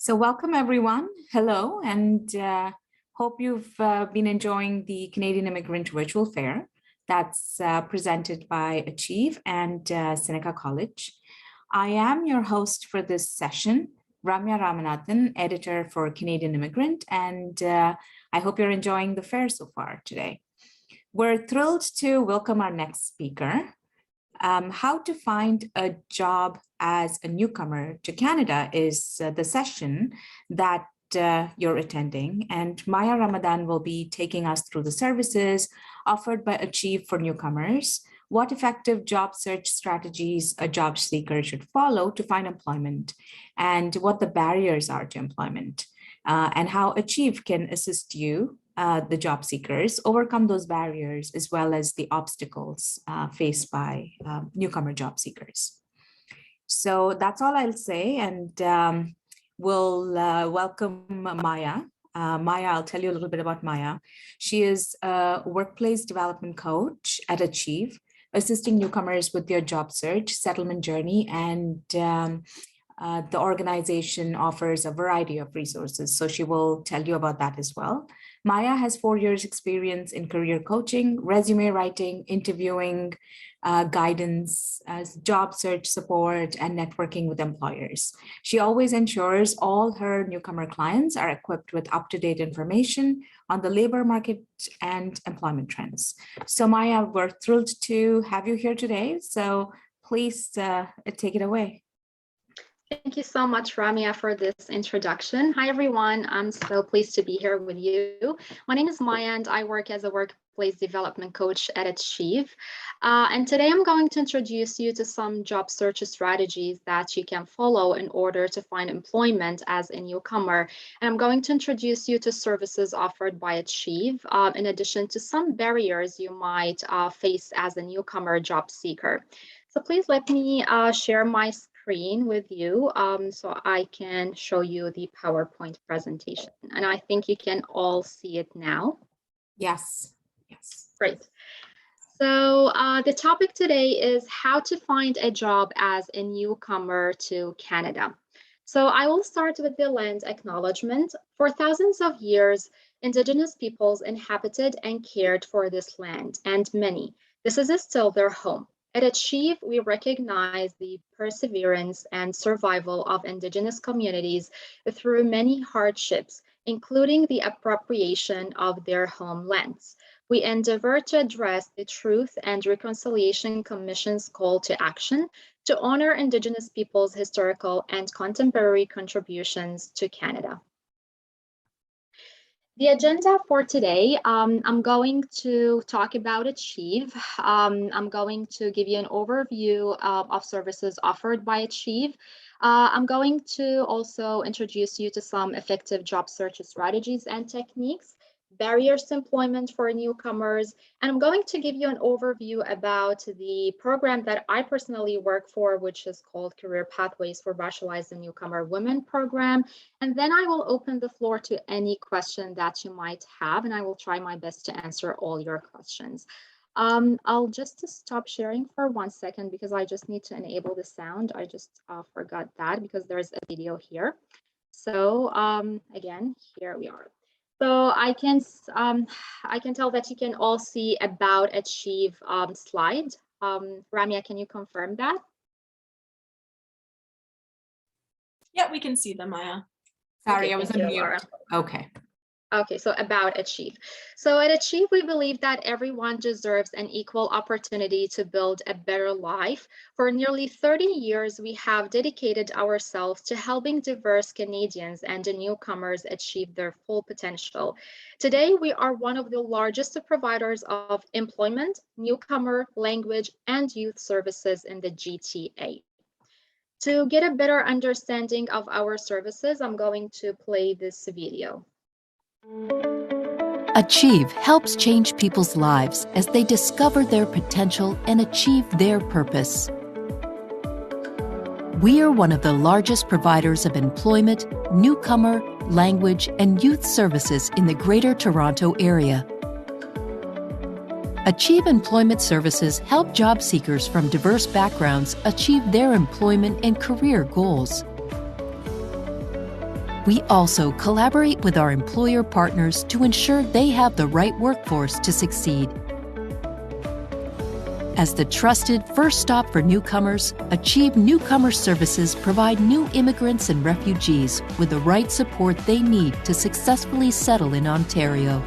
So welcome everyone. Hello, and hope you've been enjoying the Canadian Immigrant Virtual Fair that's presented by Achev and Seneca College. I am your host for this session, Ramya Ramanathan, editor for Canadian Immigrant, and I hope you're enjoying the fair so far today. We're thrilled to welcome our next speaker. How to find a job as a newcomer to Canada is the session that you're attending, and Maya Ramadan will be taking us through the services offered by Achev for newcomers, what effective job search strategies a job seeker should follow to find employment, and what the barriers are to employment, and how Achev can assist you, the job seekers, overcome those barriers as well as the obstacles faced by newcomer job seekers. So that's all I'll say, and we'll welcome Maya. Maya, I'll tell you a little bit about Maya. She is a workplace development coach at Achev, assisting newcomers with their job search, settlement journey, and the organization offers a variety of resources. So she will tell you about that as well. Maya has 4 years experience in career coaching, resume writing, interviewing, guidance, job search support, and networking with employers. She always ensures all her newcomer clients are equipped with up-to-date information on the labor market and employment trends. So Maya, we're thrilled to have you here today. So please take it away. Thank you so much, Ramya, for this introduction. Hi, everyone. I'm so pleased to be here with you. My name is Maya, and I work as a workplace development coach at Achev. And today I'm going to introduce you to some job search strategies that you can follow in order to find employment as a newcomer. And I'm going to introduce you to services offered by Achev, in addition to some barriers you might face as a newcomer job seeker. So please let me share my screen with you so I can show you the PowerPoint presentation. And I think you can all see it now. Yes. Great. So the topic today is how to find a job as a newcomer to Canada. So I will start with the land acknowledgement. For thousands of years, Indigenous peoples inhabited and cared for this land, and this is still their home. At Achev, we recognize the perseverance and survival of Indigenous communities through many hardships, including the appropriation of their homelands. We endeavor to address the Truth and Reconciliation Commission's call to action to honor Indigenous peoples' historical and contemporary contributions to Canada. The agenda for today, I'm going to talk about Achev. I'm going to give you an overview of services offered by Achev. I'm going to also introduce you to some effective job search strategies and techniques, barriers to employment for newcomers, and I'm going to give you an overview about the program that I personally work for, which is called Career Pathways for Racialized and Newcomer Women program. And then I will open the floor to any question that you might have, and I will try my best to answer all your questions. I'll just stop sharing for 1 second because I just need to enable the sound. I just forgot that because there's a video here. So again, here we are. So I can tell that you can all see about Achev slide. Ramya, can you confirm that? Yeah, we can see them, Maya. Sorry, okay, I was on mute. Okay, so about Achev. So at Achev, we believe that everyone deserves an equal opportunity to build a better life. For nearly 30 years, we have dedicated ourselves to helping diverse Canadians and newcomers achieve their full potential. Today, we are one of the largest providers of employment, newcomer, language, and youth services in the GTA. To get a better understanding of our services, I'm going to play this video. Achev helps change people's lives as they discover their potential and achieve their purpose. We are one of the largest providers of employment, newcomer, language, and youth services in the Greater Toronto Area. Achev Employment Services help job seekers from diverse backgrounds achieve their employment and career goals. We also collaborate with our employer partners to ensure they have the right workforce to succeed. As the trusted first stop for newcomers, Achev Newcomer Services provide new immigrants and refugees with the right support they need to successfully settle in Ontario.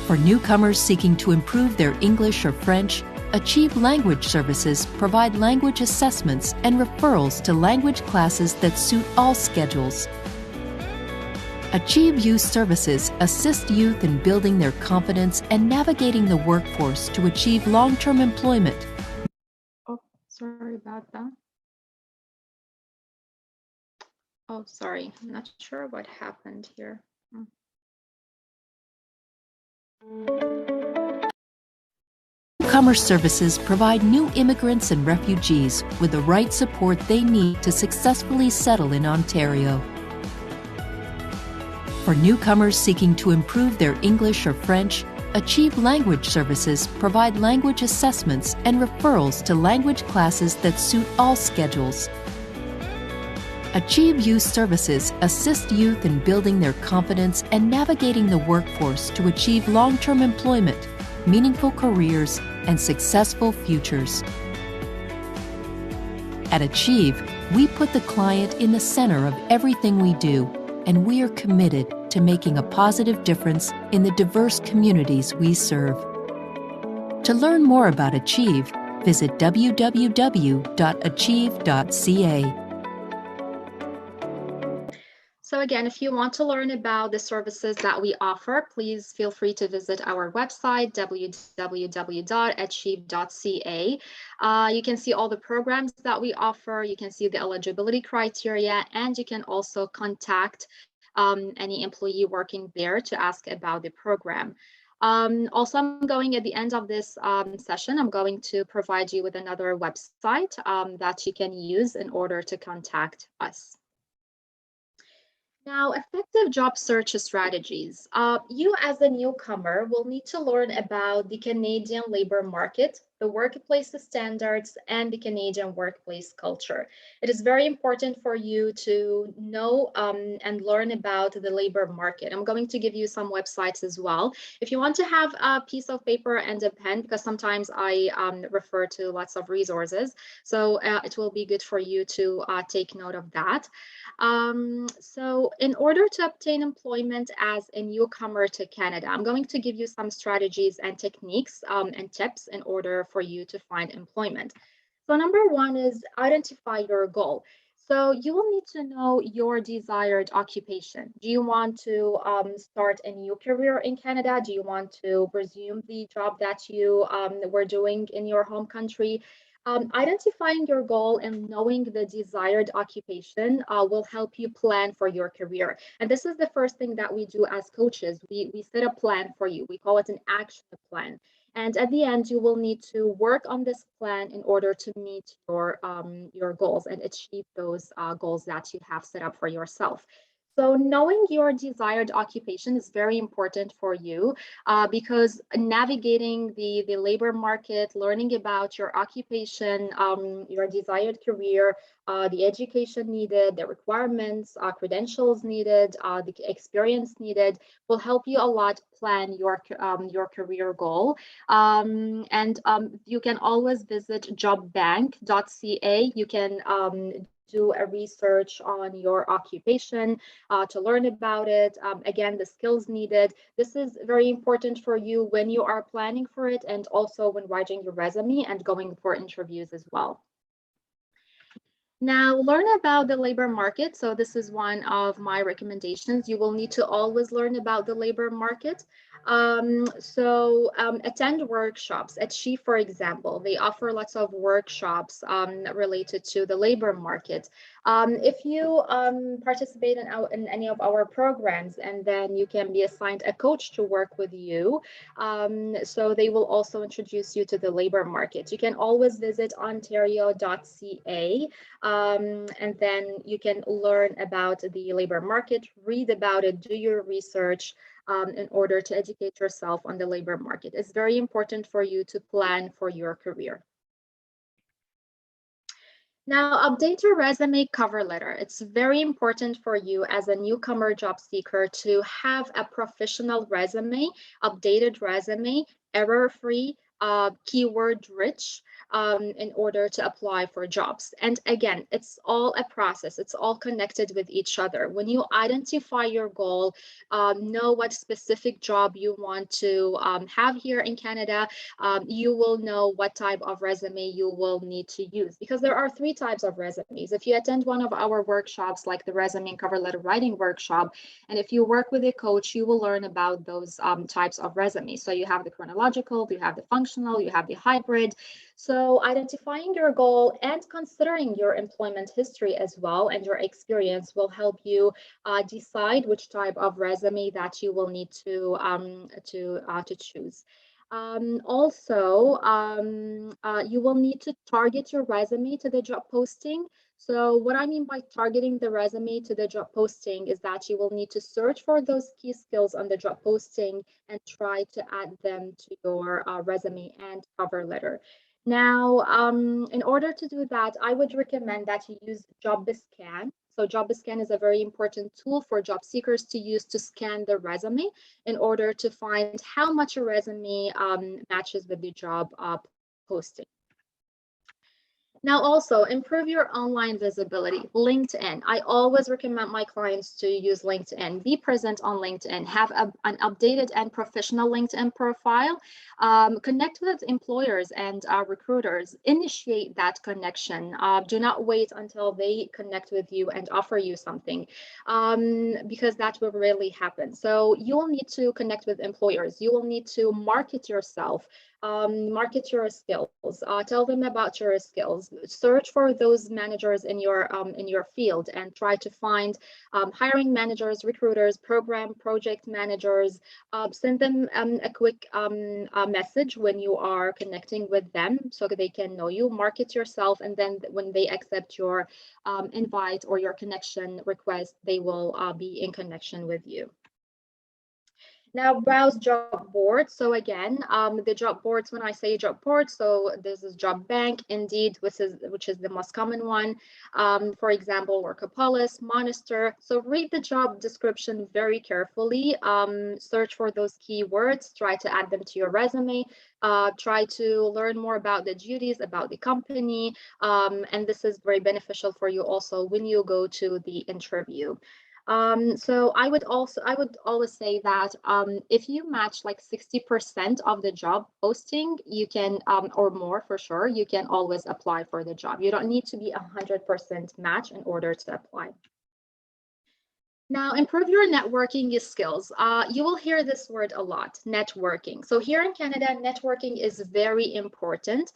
For newcomers seeking to improve their English or French, Achev Language Services provide language assessments and referrals to language classes that suit all schedules. Achev Youth Services assist youth in building their confidence and navigating the workforce to achieve long-term employment. Oh, sorry about that. Oh, sorry. I'm not sure what happened here. Newcomer Services provide new immigrants and refugees with the right support they need to successfully settle in Ontario. For newcomers seeking to improve their English or French, Achev Language Services provide language assessments and referrals to language classes that suit all schedules. Achev Youth Services assist youth in building their confidence and navigating the workforce to achieve long-term employment, meaningful careers, and successful futures. At Achev, we put the client in the center of everything we do, and we are committed to making a positive difference in the diverse communities we serve. To learn more about Achev, visit www.achev.ca. So again, if you want to learn about the services that we offer, please feel free to visit our website, www.achev.ca. You can see all the programs that we offer, you can see the eligibility criteria, and you can also contact any employee working there to ask about the program. Also, I'm going at the end of this session, I'm going to provide you with another website that you can use in order to contact us. Now, effective job search strategies. You as a newcomer will need to learn about the Canadian labor market, the workplace standards, and the Canadian workplace culture. It is very important for you to know and learn about the labor market. I'm going to give you some websites as well. If you want to have a piece of paper and a pen, because sometimes I refer to lots of resources, so it will be good for you to take note of that. So in order to obtain employment as a newcomer to Canada, I'm going to give you some strategies and techniques and tips in order for you to find employment. So number one is identify your goal. So you will need to know your desired occupation. Do you want to start a new career in Canada? Do you want to resume the job that you were doing in your home country? Identifying your goal and knowing the desired occupation will help you plan for your career. And this is the first thing that we do as coaches. We set a plan for you. We call it an action plan. And at the end, you will need to work on this plan in order to meet your goals and achieve those goals that you have set up for yourself. So knowing your desired occupation is very important for you because navigating the labor market, learning about your occupation, your desired career, the education needed, the requirements, credentials needed, the experience needed will help you a lot plan your career goal. And you can always visit jobbank.ca. You can do a research on your occupation to learn about it. Again, the skills needed. This is very important for you when you are planning for it and also when writing your resume and going for interviews as well. Now, learn about the labor market. So this is one of my recommendations. You will need to always learn about the labor market. Attend workshops. At Achev, for example, they offer lots of workshops related to the labor market. If you participate in any of our programs, and then you can be assigned a coach to work with you, so they will also introduce you to the labor market. You can always visit ontario.ca. And then you can learn about the labor market, read about it, do your research in order to educate yourself on the labor market. It's very important for you to plan for your career. Now, update your resume cover letter. It's very important for you as a newcomer job seeker to have a professional resume, updated resume, error-free, keyword-rich, in order to apply for jobs. And again, it's all a process. It's all connected with each other. When you identify your goal, know what specific job you want to have here in Canada, you will know what type of resume you will need to use, because there are three types of resumes. If you attend one of our workshops, like the resume and cover letter writing workshop, and if you work with a coach, you will learn about those types of resumes. So you have the chronological, you have the functional, you have the hybrid. So identifying your goal and considering your employment history as well and your experience will help you decide which type of resume that you will need to choose. You will need to target your resume to the job posting. So what I mean by targeting the resume to the job posting is that you will need to search for those key skills on the job posting and try to add them to your resume and cover letter. Now, in order to do that, I would recommend that you use JobScan. So JobScan is a very important tool for job seekers to use to scan the resume in order to find how much a resume matches with the job posting. Now, also improve your online visibility. LinkedIn. I always recommend my clients to use LinkedIn. Be present on LinkedIn. Have an updated and professional LinkedIn profile. Connect with employers and recruiters. Initiate that connection. Do not wait until they connect with you and offer you something, because that will rarely happen. So you will need to connect with employers. You will need to market yourself. Market your skills, tell them about your skills, search for those managers in your field and try to find hiring managers, recruiters, project managers. Send them a quick message when you are connecting with them so that they can know you. Market yourself, and then when they accept your invite or your connection request, they will be in connection with you. Now, browse job boards. So again, the job boards, when I say job boards, so this is Job Bank, Indeed, which is the most common one. For example, Workopolis, Monster. So read the job description very carefully. Search for those keywords. Try to add them to your resume. Try to learn more about the duties, about the company. And this is very beneficial for you also when you go to the interview. So I would always say that if you match like 60% of the job posting, you can, or more for sure, you can always apply for the job. You don't need to be 100% match in order to apply. Now, improve your networking skills. You will hear this word a lot, networking. So here in Canada, networking is very important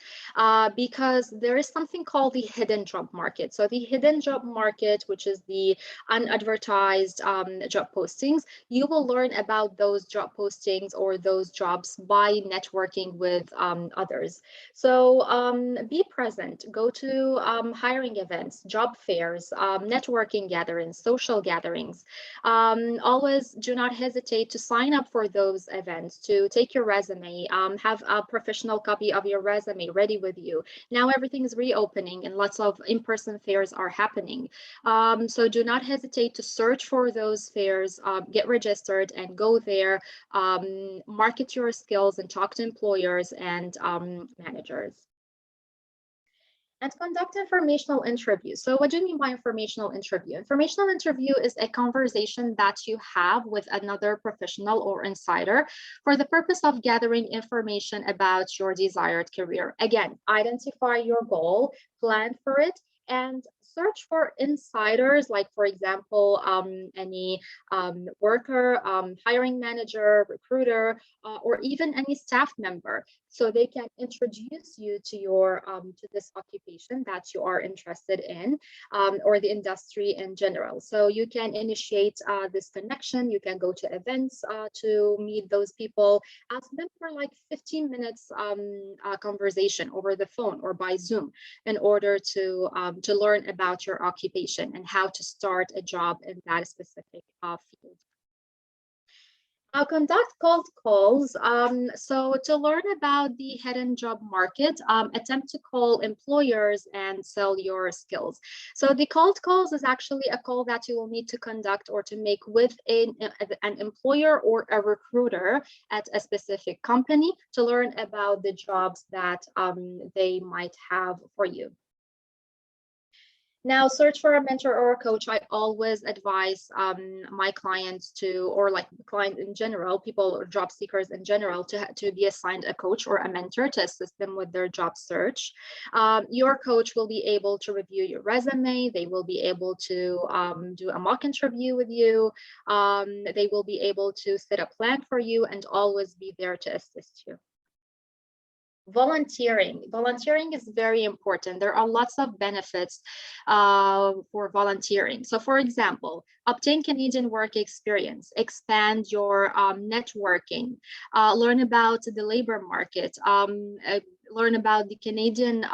because there is something called the hidden job market. So the hidden job market, which is the unadvertised job postings, you will learn about those job postings or those jobs by networking with others. So be present, go to hiring events, job fairs, networking gatherings, social gatherings. Always do not hesitate to sign up for those events, to take your resume, have a professional copy of your resume ready with you. Now everything is reopening and lots of in-person fairs are happening. So do not hesitate to search for those fairs, get registered and go there, market your skills and talk to employers and managers. And conduct informational interviews. So what do you mean by informational interview? Informational interview is a conversation that you have with another professional or insider for the purpose of gathering information about your desired career. Again, identify your goal, plan for it, and search for insiders, like for example, any worker, hiring manager, recruiter, or even any staff member, so they can introduce you to your to this occupation that you are interested in, or the industry in general. So you can initiate this connection. You can go to events to meet those people. Ask them for like 15 minutes conversation over the phone or by Zoom in order to learn about your occupation and how to start a job in that specific field. I'll conduct cold calls. So to learn about the hidden job market, attempt to call employers and sell your skills. So the cold calls is actually a call that you will need to conduct or to make with an employer or a recruiter at a specific company to learn about the jobs that they might have for you. Now, search for a mentor or a coach. I always advise my clients to, or like the client in general, people or job seekers in general, to be assigned a coach or a mentor to assist them with their job search. Your coach will be able to review your resume. They will be able to do a mock interview with you. They will be able to set a plan for you and always be there to assist you. Volunteering is very important. There are lots of benefits for volunteering. So for example, obtain Canadian work experience, expand your networking, learn about the labor market, learn about the Canadian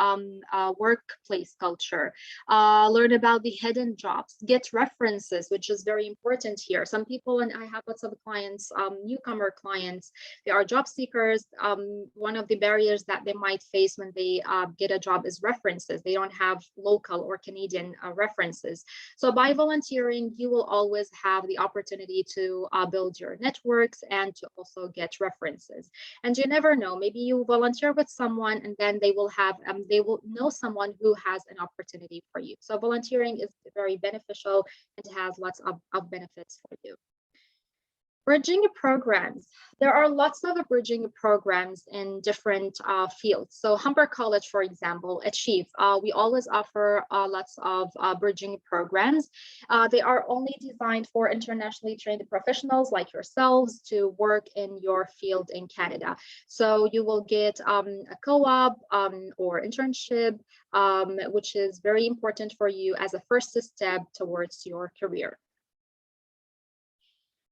workplace culture, learn about the hidden jobs, get references, which is very important here. Some people, and I have lots of clients, newcomer clients, they are job seekers. One of the barriers that they might face when they get a job is references. They don't have local or Canadian references. So by volunteering, you will always have the opportunity to build your networks and to also get references. And you never know, maybe you volunteer with someone and then they will know someone who has an opportunity for you. So volunteering is very beneficial and has lots of benefits for you. Bridging programs. There are lots of bridging programs in different fields. So Humber College, for example, Achev, we always offer lots of bridging programs. They are only designed for internationally trained professionals like yourselves to work in your field in Canada. So you will get a co-op or internship, which is very important for you as a first step towards your career.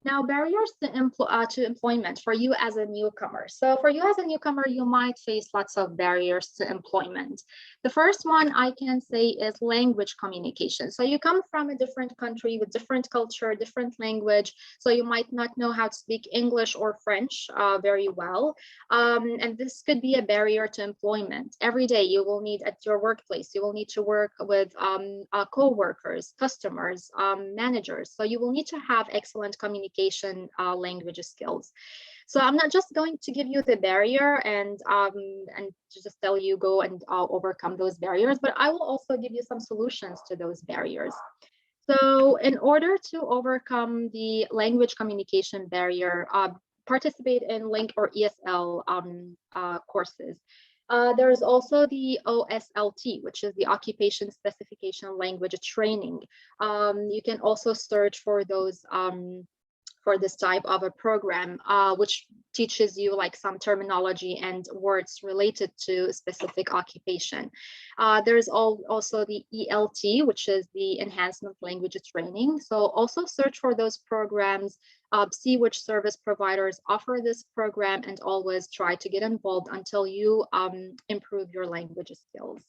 Now, barriers to employment for you as a newcomer. So for you as a newcomer, you might face lots of barriers to employment. The first one I can say is language communication. So you come from a different country with different culture, different language. So you might not know how to speak English or French very well. And this could be a barrier to employment. Every day you will need at your workplace, you will need to work with co-workers, customers, managers. So you will need to have excellent communication language skills. So I'm not just going to give you the barrier and to just tell you go and overcome those barriers, but I will also give you some solutions to those barriers. So in order to overcome the language communication barrier, participate in LINC or ESL courses. There's also the OSLT, which is the Occupation Specification Language Training. You can also search for those for this type of a program, which teaches you like some terminology and words related to specific occupation. There's also the ELT, which is the Enhancement Language Training. So also search for those programs, see which service providers offer this program, and always try to get involved until you improve your language skills.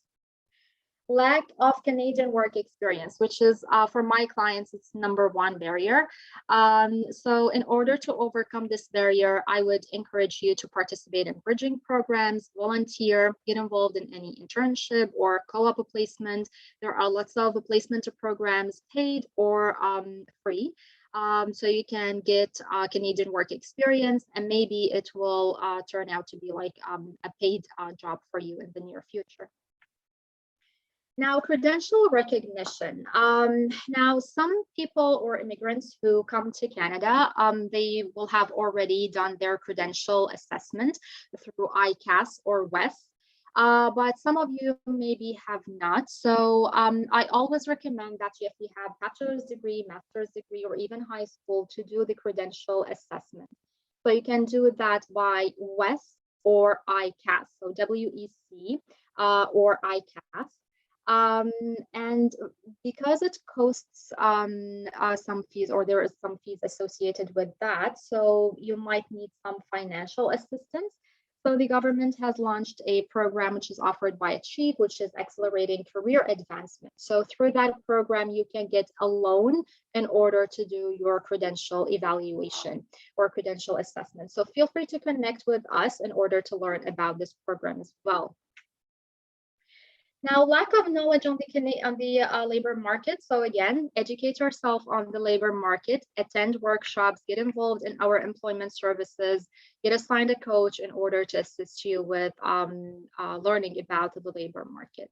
Lack of Canadian work experience, which is for my clients, it's #1 barrier. So in order to overcome this barrier, I would encourage you to participate in bridging programs, volunteer, get involved in any internship or co-op placement. There are lots of placement programs, paid or free. So you can get Canadian work experience, and maybe it will turn out to be like a paid job for you in the near future. Now, credential recognition. Now, some people or immigrants who come to Canada, they will have already done their credential assessment through ICAS or WES. But some of you maybe have not. So I always recommend that if you have bachelor's degree, master's degree, or even high school, to do the credential assessment. So you can do that by WES or ICAS, so WEC or ICAS. And because it costs some fees, or there is some fees associated with that, so you might need some financial assistance. So the government has launched a program which is offered by Achev, which is accelerating career advancement. So through that program, you can get a loan in order to do your credential evaluation or credential assessment. So feel free to connect with us in order to learn about this program as well. Now, lack of knowledge on the labor market. So again, educate yourself on the labor market, attend workshops, get involved in our employment services, get assigned a coach in order to assist you with learning about the labor market.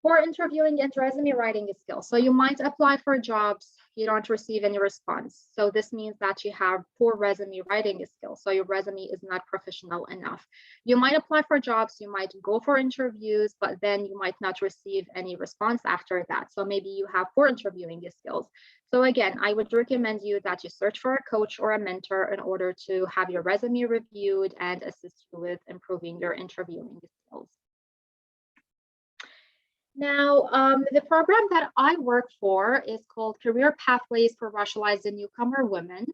For interviewing and resume writing skills. So you might apply for jobs, you don't receive any response. So this means that you have poor resume writing skills. So your resume is not professional enough. You might apply for jobs, you might go for interviews, but then you might not receive any response after that. So maybe you have poor interviewing skills. So again, I would recommend you that you search for a coach or a mentor in order to have your resume reviewed and assist you with improving your interviewing skills. Now, the program that I work for is called Career Pathways for Racialized and Newcomer Women.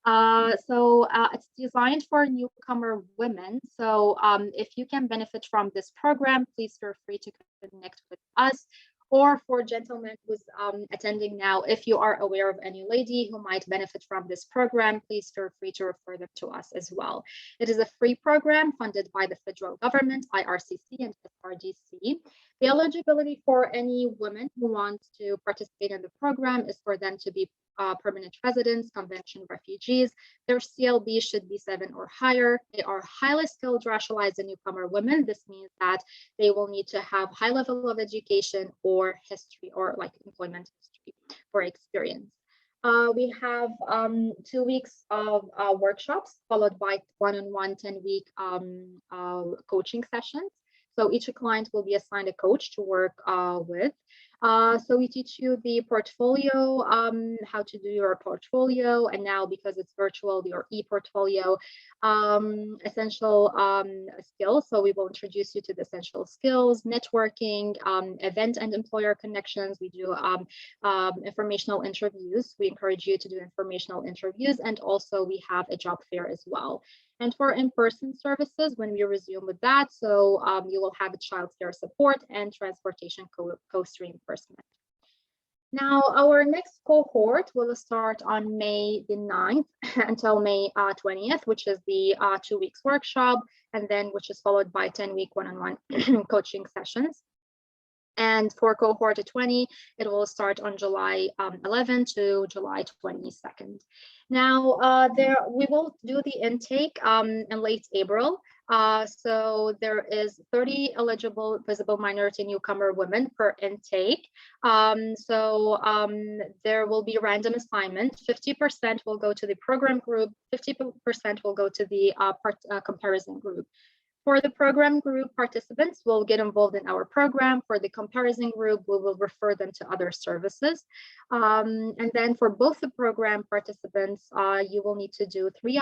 It's designed for newcomer women. So if you can benefit from this program, please feel free to connect with us. Or for gentlemen who's attending now, if you are aware of any lady who might benefit from this program, please feel free to refer them to us as well. It is a free program funded by the federal government, IRCC and SRDC. The eligibility for any women who want to participate in the program is for them to be permanent residents, convention refugees. Their CLB should be 7 or higher. They are highly skilled racialized and newcomer women. This means that they will need to have high level of education or history or like employment history or experience. We have 2 weeks of workshops followed by one-on-one 10-week coaching sessions. So each client will be assigned a coach to work with. So we teach you the portfolio, how to do your portfolio, and now because it's virtual, your e-portfolio, essential skills. So we will introduce you to the essential skills, networking, event and employer connections. We do informational interviews. We encourage you to do informational interviews, and also we have a job fair as well. And for in-person services, when we resume with that, so you will have a child care support and transportation coast reimbursement. Now, our next cohort will start on May the 9th until May 20th, which is the 2 weeks workshop, and then which is followed by 10-week one-on-one coaching sessions. And for cohort 20, it will start on July 11 to July 22nd. Now, we will do the intake in late April. So there is 30 eligible visible minority newcomer women per intake. There will be random assignment. 50% will go to the program group, 50% will go to the comparison group. For the program group, participants will get involved in our program. For the comparison group, we will refer them to other services. And then for both the program participants, you will need to do three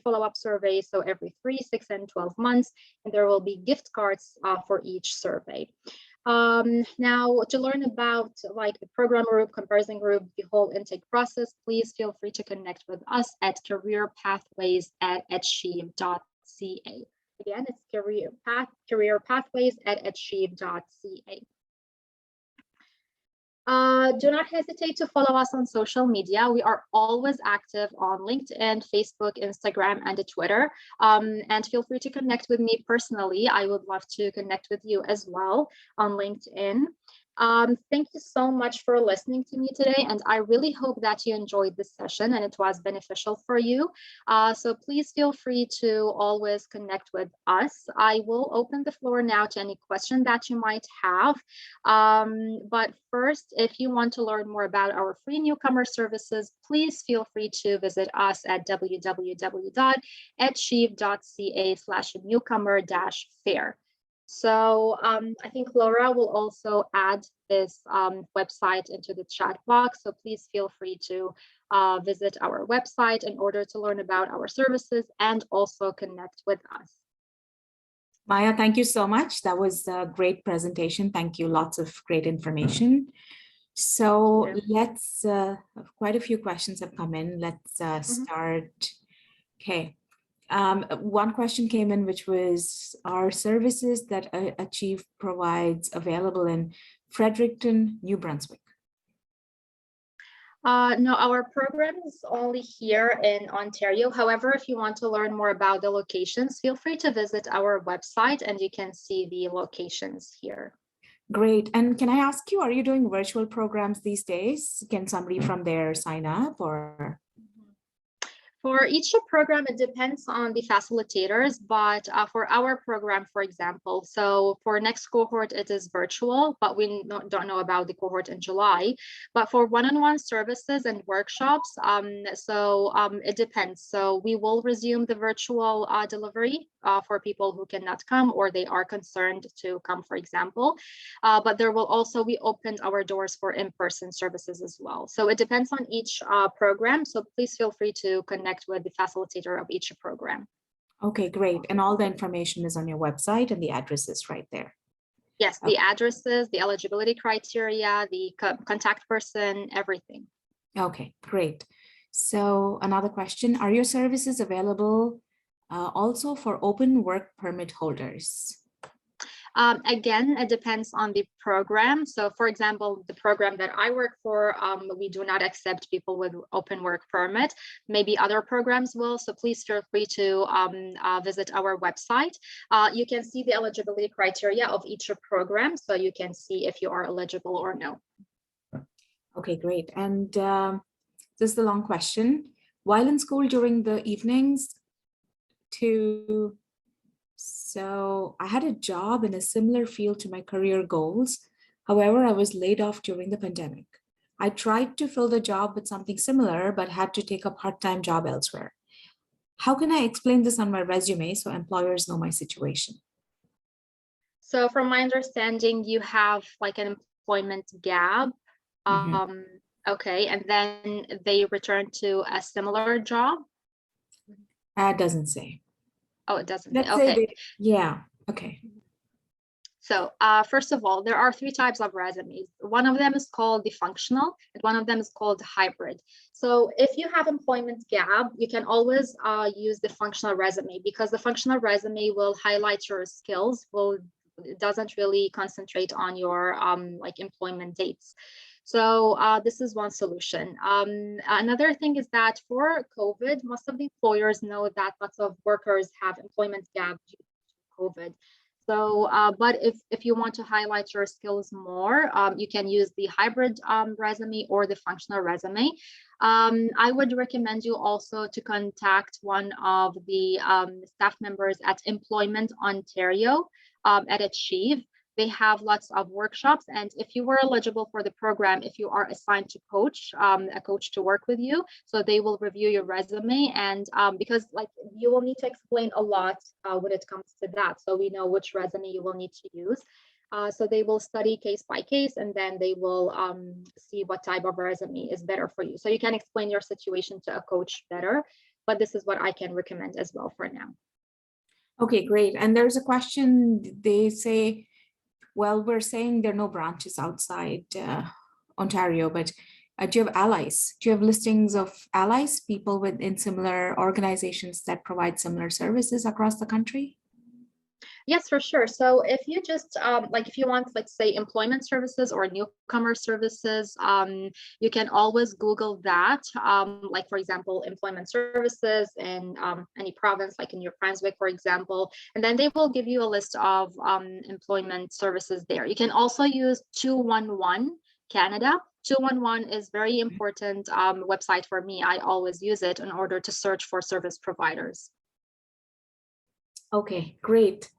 follow-up surveys, so every 3, 6, and 12 months, and there will be gift cards for each survey. Now, to learn about like the program group, comparison group, the whole intake process, please feel free to connect with us at careerpathways@achev.ca. Again, it's careerpathways@achev.ca. Do not hesitate to follow us on social media. We are always active on LinkedIn, Facebook, Instagram, and Twitter. And feel free to connect with me personally. I would love to connect with you as well on LinkedIn. Thank you so much for listening to me today, and I really hope that you enjoyed this session and it was beneficial for you. So please feel free to always connect with us. I will open the floor now to any question that you might have. But first, if you want to learn more about our free newcomer services, please feel free to visit us at www.achev.ca/newcomer-fair. So I think Laura will also add this website into the chat box. So please feel free to visit our website in order to learn about our services and also connect with us. Maya, thank you so much. That was a great presentation. Thank you. Lots of great information. So let's, quite a few questions have come in. Let's start. Okay. One question came in, which was, are services that Achev provides available in Fredericton, New Brunswick? No, our program is only here in Ontario. However, if you want to learn more about the locations, feel free to visit our website and you can see the locations here. Great. And can I ask you, are you doing virtual programs these days? Can somebody from there sign up or? For each program, it depends on the facilitators, but for our program, for example, so for next cohort, it is virtual, but we don't know about the cohort in July. But for one-on-one services and workshops, it depends. So we will resume the virtual delivery for people who cannot come or they are concerned to come, for example. But there will also, we opened our doors for in-person services as well. So it depends on each program. So please feel free to connect with the facilitator of each program. Okay, great. And all the information is on your website and the address is right there. Yes, the addresses, the eligibility criteria, the contact person, everything. Okay, great. So another question, are your services available also for open work permit holders? Again, it depends on the program. So for example, the program that I work for, we do not accept people with open work permit. Maybe other programs will, so please feel free to visit our website. You can see the eligibility criteria of each program, so you can see if you are eligible or no. Okay, great. And this is the long question. While in school during the evenings, so I had a job in a similar field to my career goals. However, I was laid off during the pandemic. I tried to fill the job with something similar, but had to take a part-time job elsewhere. How can I explain this on my resume so employers know my situation? So from my understanding, you have like an employment gap. Okay, and then they return to a similar job? It doesn't say. Oh, it doesn't. Let's Okay. say yeah. Okay. So first of all, there are 3 types of resumes. One of them is called the functional, and one of them is called hybrid. So if you have employment gap, you can always use the functional resume because the functional resume will highlight your skills. It doesn't really concentrate on your like employment dates. So this is one solution. Another thing is that for COVID, most of the employers know that lots of workers have employment gap due to COVID. So, but if you want to highlight your skills more, you can use the hybrid resume or the functional resume. I would recommend you also to contact one of the staff members at Employment Ontario at Achev. They have lots of workshops, and if you were eligible for the program, if you are assigned to a coach to work with you, so they will review your resume, and because like you will need to explain a lot when it comes to that, so we know which resume you will need to use. So they will study case by case, and then they will see what type of resume is better for you. So you can explain your situation to a coach better, but this is what I can recommend as well for now. Okay, great. And there's a question, they say, well, we're saying there are no branches outside Ontario, but do you have allies? Do you have listings of allies, people within similar organizations that provide similar services across the country? Yes, for sure. So if you just like if you want, let's say, employment services or newcomer services, you can always Google that. Like, for example, employment services in any province, like in New Brunswick, for example, and then they will give you a list of employment services there. You can also use 211 Canada. 211 is very important website for me. I always use it in order to search for service providers. Okay, great.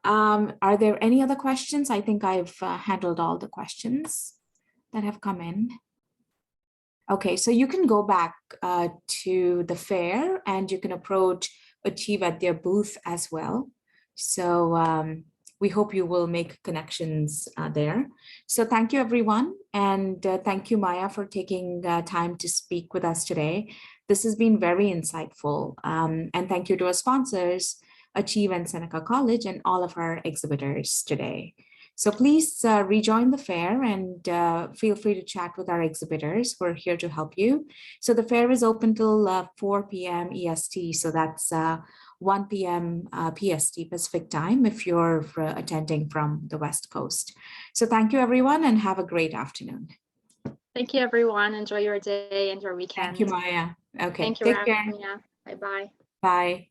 Are there any other questions? I think I've handled all the questions that have come in. Okay, so you can go back to the fair and you can approach Achev at their booth as well. So we hope you will make connections there. So thank you, everyone. And thank you, Maya, for taking time to speak with us today. This has been very insightful. And thank you to our sponsors, Achev and Seneca College, and all of our exhibitors today. So please rejoin the fair and feel free to chat with our exhibitors. We're here to help you. So the fair is open till 4 p.m. EST. So that's 1 p.m. PST Pacific time if you're attending from the West Coast. So thank you, everyone, and have a great afternoon. Thank you, everyone. Enjoy your day and your weekend. Thank you, Maya. Okay, Thank you, take care. Ramya. Bye-bye. Bye.